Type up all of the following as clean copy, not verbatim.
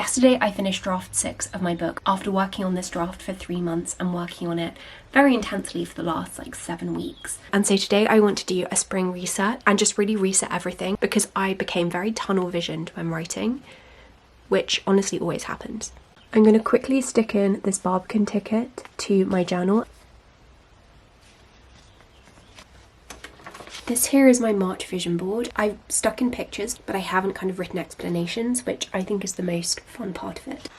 Yesterday I finished draft 6 of my book after working on this draft for 3 months and working on it very intensely for the last like 7 weeks. And so today I want to do a spring reset and just really reset everything, because I became very tunnel visioned when writing, which honestly always happens. I'm going to quickly stick in this Barbican ticket to my journal. This here is my March vision board. I've stuck in pictures, but I haven't kind of written explanations, which I think is the most fun part of it.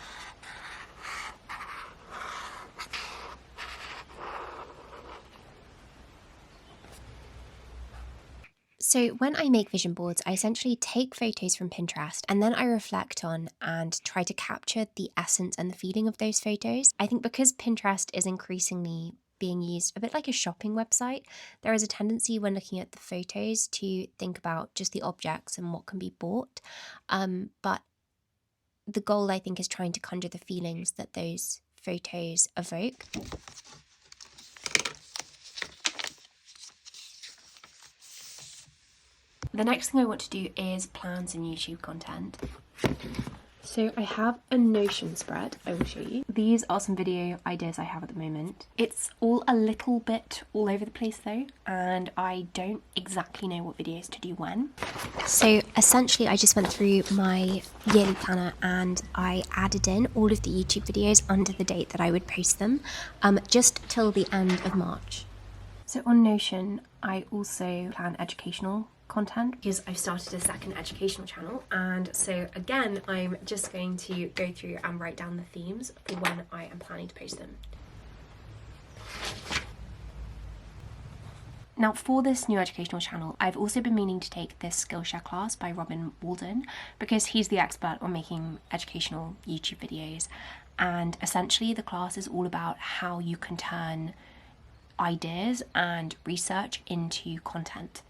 So when I make vision boards, I essentially take photos from Pinterest and then I reflect on and try to capture the essence and the feeling of those photos. I think because Pinterest is increasingly being used a bit like a shopping website, there is a tendency when looking at the photos to think about just the objects and what can be bought. But the goal, I think, is trying to conjure the feelings that those photos evoke. The next thing I want to do is plan some YouTube content. So I have a Notion spread I will show you. These are some video ideas I have at the moment. It's all a little bit all over the place though, and I don't exactly know what videos to do when. So essentially I just went through my yearly planner and I added in all of the YouTube videos under the date that I would post them, just till the end of March. So on Notion, I also plan educational content because I've started a second educational channel, and so again I'm just going to go through and write down the themes for when I am planning to post them. Now for this new educational channel, I've also been meaning to take this Skillshare class by Robin Walden, because he's the expert on making educational YouTube videos, and essentially the class is all about how you can turn ideas and research into content.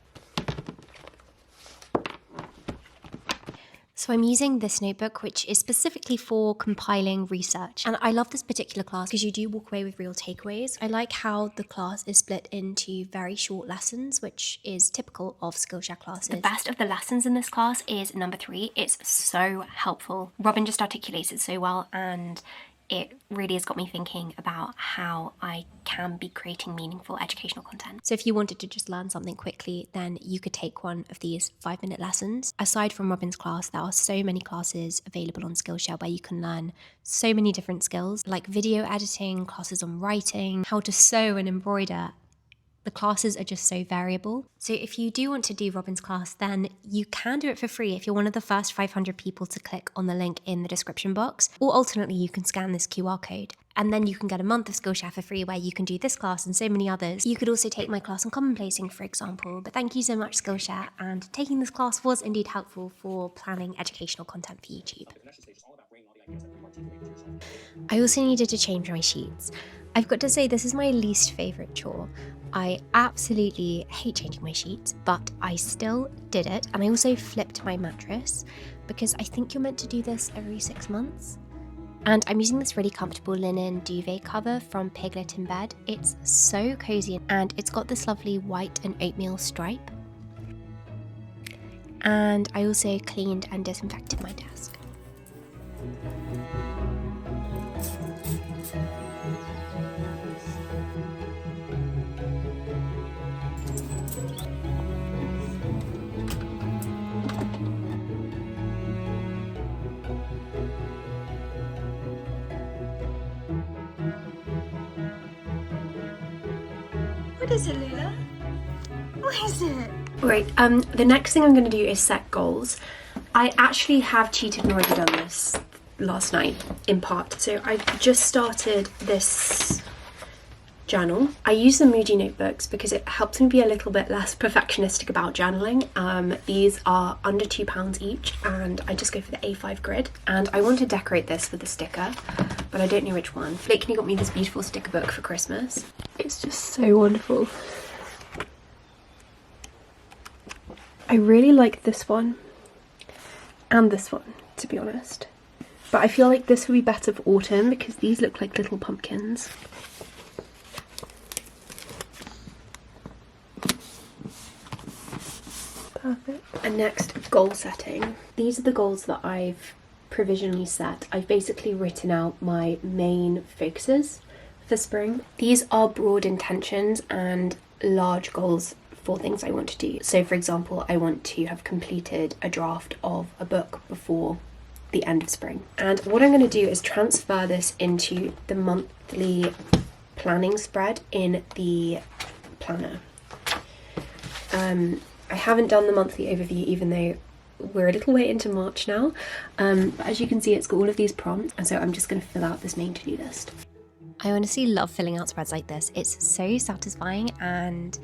So I'm using this notebook, which is specifically for compiling research. And I love this particular class because you do walk away with real takeaways. I like how the class is split into very short lessons, which is typical of Skillshare classes. The best of the lessons in this class is number 3. It's so helpful. Robin just articulates it so well, and it really has got me thinking about how I can be creating meaningful educational content. So if you wanted to just learn something quickly, then you could take one of these 5-minute lessons. Aside from Robin's class, there are so many classes available on Skillshare where you can learn so many different skills, like video editing, classes on writing, how to sew and embroider. The classes are just so variable. So if you do want to do Robin's class, then you can do it for free if you're one of the first 500 people to click on the link in the description box. Or alternately, you can scan this QR code. And then you can get a month of Skillshare for free where you can do this class and so many others. You could also take my class on commonplacing, for example. But thank you so much, Skillshare. And taking this class was indeed helpful for planning educational content for YouTube. I also needed to change my sheets. I've got to say, this is my least favourite chore. I absolutely hate changing my sheets, but I still did it. And I also flipped my mattress because I think you're meant to do this every 6 months. And I'm using this really comfortable linen duvet cover from Piglet in Bed. It's so cozy and it's got this lovely white and oatmeal stripe. And I also cleaned and disinfected my desk. What is it, Lula? What is it? Right, the next thing I'm going to do is set goals. I actually have cheated and already done this last night, in part. So I've just started this journal. I use the Moody notebooks because it helps me be a little bit less perfectionistic about journaling. These are under £2 each, and I just go for the A5 grid. And I want to decorate this with a sticker, but I don't know which one. Blakeney got me this beautiful sticker book for Christmas. It's just so wonderful. I really like this one and this one, to be honest. But I feel like this would be better for autumn because these look like little pumpkins. Perfect. And next, goal setting. These are the goals that I've provisionally set. I've basically written out my main focuses for spring. These are broad intentions and large goals for things I want to do. So for example, I want to have completed a draft of a book before the end of spring. And what I'm going to do is transfer this into the monthly planning spread in the planner. I haven't done the monthly overview, even though we're a little way into March now, but as you can see, it's got all of these prompts, and so I'm just going to fill out this main to-do list. I honestly love filling out spreads like this. It's so satisfying, and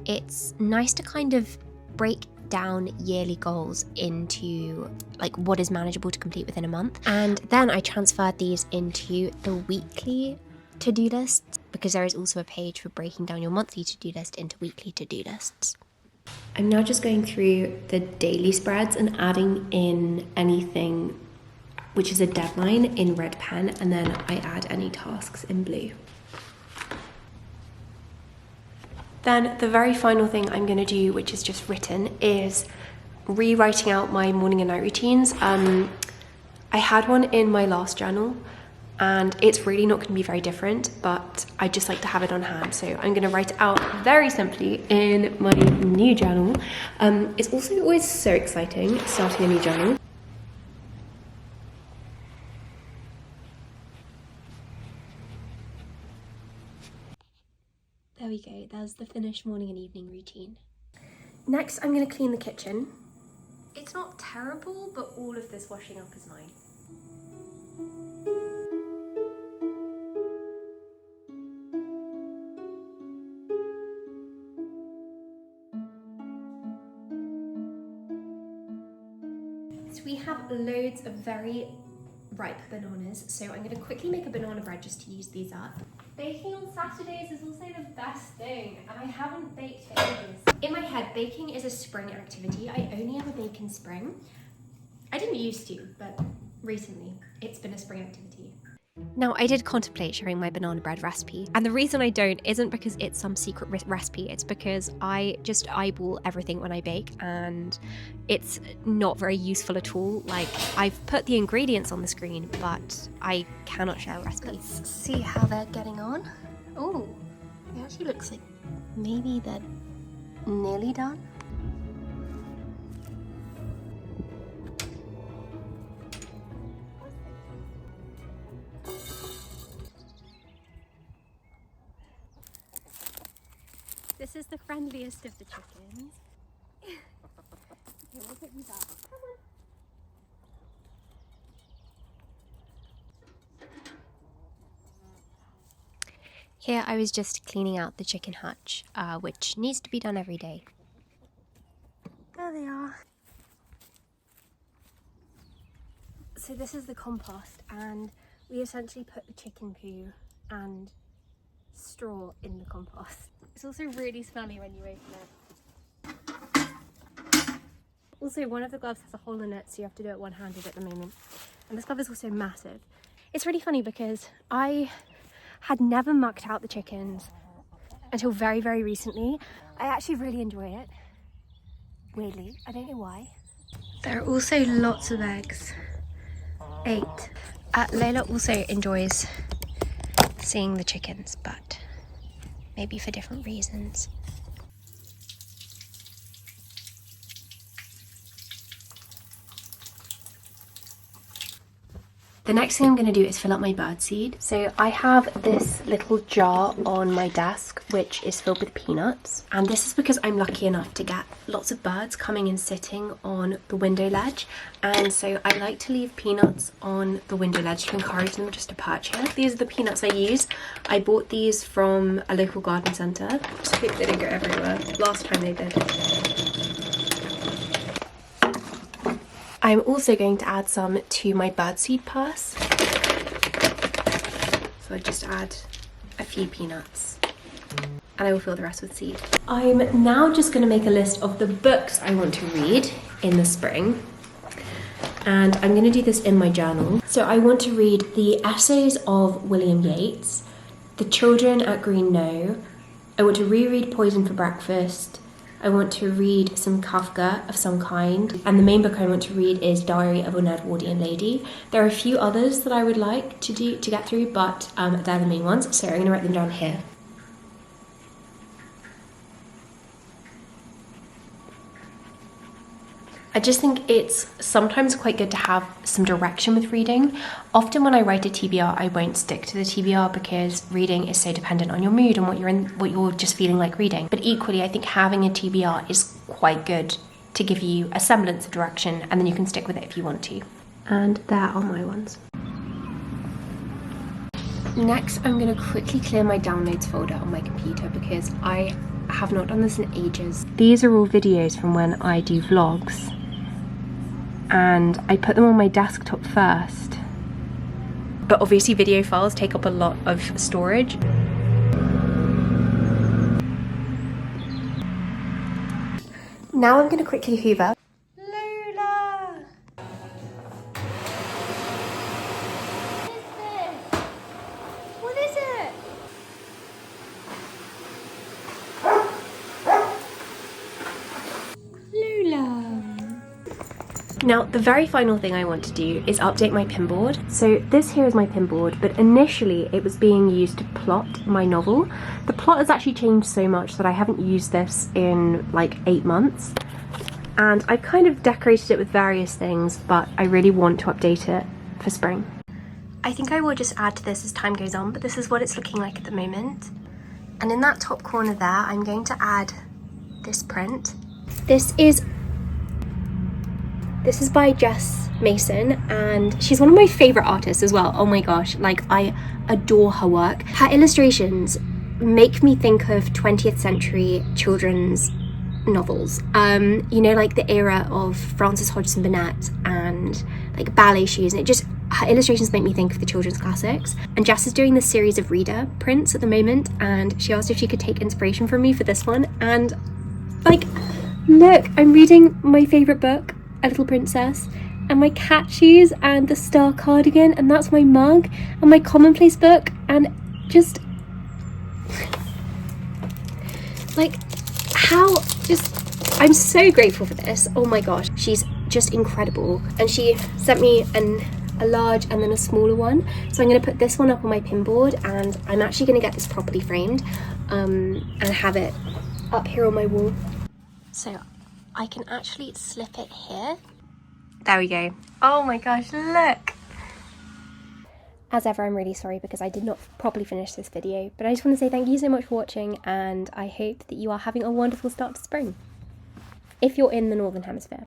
it's nice to kind of break down yearly goals into like what is manageable to complete within a month. And then I transferred these into the weekly to-do lists, because there is also a page for breaking down your monthly to-do list into weekly to-do lists. I'm now just going through the daily spreads and adding in anything which is a deadline in red pen, and then I add any tasks in blue. Then the very final thing I'm going to do, which is just written, is rewriting out my morning and night routines. I had one in my last journal, and it's really not going to be very different, but I just like to have it on hand. So I'm going to write it out very simply in my new journal. It's also always so exciting starting a new journal. There we go, there's the finished morning and evening routine. Next, I'm going to clean the kitchen. It's not terrible, but all of this washing up is mine. So we have loads of very ripe bananas, so I'm going to quickly make a banana bread just to use these up. Baking on Saturdays is also the best thing, and I haven't baked for ages. In my head, baking is a spring activity. I only ever bake in spring. I didn't used to, but recently it's been a spring activity. Now, I did contemplate sharing my banana bread recipe, and the reason I don't isn't because it's some secret recipe, it's because I just eyeball everything when I bake, and it's not very useful at all. Like, I've put the ingredients on the screen, but I cannot share a recipe. Let's see how they're getting on. Oh, it actually looks like maybe they're nearly done. This is the friendliest of the chickens. Okay, we'll put you back. Come on. Here I was just cleaning out the chicken hutch, which needs to be done every day. There they are. So this is the compost, and we essentially put the chicken poo and straw in the compost. It's also really smelly when you open it. Also, one of the gloves has a hole in it, so you have to do it one-handed at the moment. And this glove is also massive. It's really funny because I had never mucked out the chickens until very, very recently. I actually really enjoy it. Weirdly, I don't know why. There are also lots of eggs. 8. Layla also enjoys seeing the chickens, but maybe for different reasons. The next thing I'm going to do is fill up my birdseed. So I have this little jar on my desk which is filled with peanuts, and this is because I'm lucky enough to get lots of birds coming and sitting on the window ledge, and so I like to leave peanuts on the window ledge to encourage them just to perch here. These are the peanuts I use. I bought these from a local garden centre. Just hope they don't go everywhere. Last time they did. I'm also going to add some to my birdseed purse. So I just add a few peanuts and I will fill the rest with seed. I'm now just going to make a list of the books I want to read in the spring. And I'm going to do this in my journal. So I want to read the essays of William Yeats, The Children at Green Knowe. I want to reread Poison for Breakfast. I want to read some Kafka of some kind, and the main book I want to read is Diary of an Edwardian Lady. There are a few others that I would like to get through, but they're the main ones, so I'm going to write them down here. I just think it's sometimes quite good to have some direction with reading. Often when I write a TBR, I won't stick to the TBR because reading is so dependent on your mood and what you're just feeling like reading. But equally, I think having a TBR is quite good to give you a semblance of direction, and then you can stick with it if you want to. And there are my ones. Next, I'm going to quickly clear my downloads folder on my computer because I have not done this in ages. These are all videos from when I do vlogs, and I put them on my desktop first. But obviously video files take up a lot of storage. Now I'm going to quickly hoover. Lula! What is it? Lula! Now, the very final thing I want to do is update my pinboard. So this here is my pinboard, but initially it was being used to plot my novel. The plot has actually changed so much that I haven't used this in like 8 months. And I've kind of decorated it with various things, but I really want to update it for spring. I think I will just add to this as time goes on, but this is what it's looking like at the moment. And in that top corner there, I'm going to add this print. This is by Jess Mason, and she's one of my favorite artists as well. Oh my gosh, like I adore her work. Her illustrations make me think of 20th century children's novels. You know, like the era of Frances Hodgson Burnett and like ballet shoes, and her illustrations make me think of the children's classics. And Jess is doing this series of reader prints at the moment, and she asked if she could take inspiration from me for this one. And like, look, I'm reading my favorite book, A Little Princess, and my cat shoes and the star cardigan, and that's my mug and my commonplace book, and just like I'm so grateful for this. Oh my gosh, she's just incredible. And she sent me a large and then a smaller one, so I'm going to put this one up on my pinboard, and I'm actually going to get this properly framed and have it up here on my wall. So I can actually slip it here. There we go. Oh my gosh, look! As ever, I'm really sorry because I did not properly finish this video, but I just want to say thank you so much for watching, and I hope that you are having a wonderful start to spring, if you're in the Northern Hemisphere.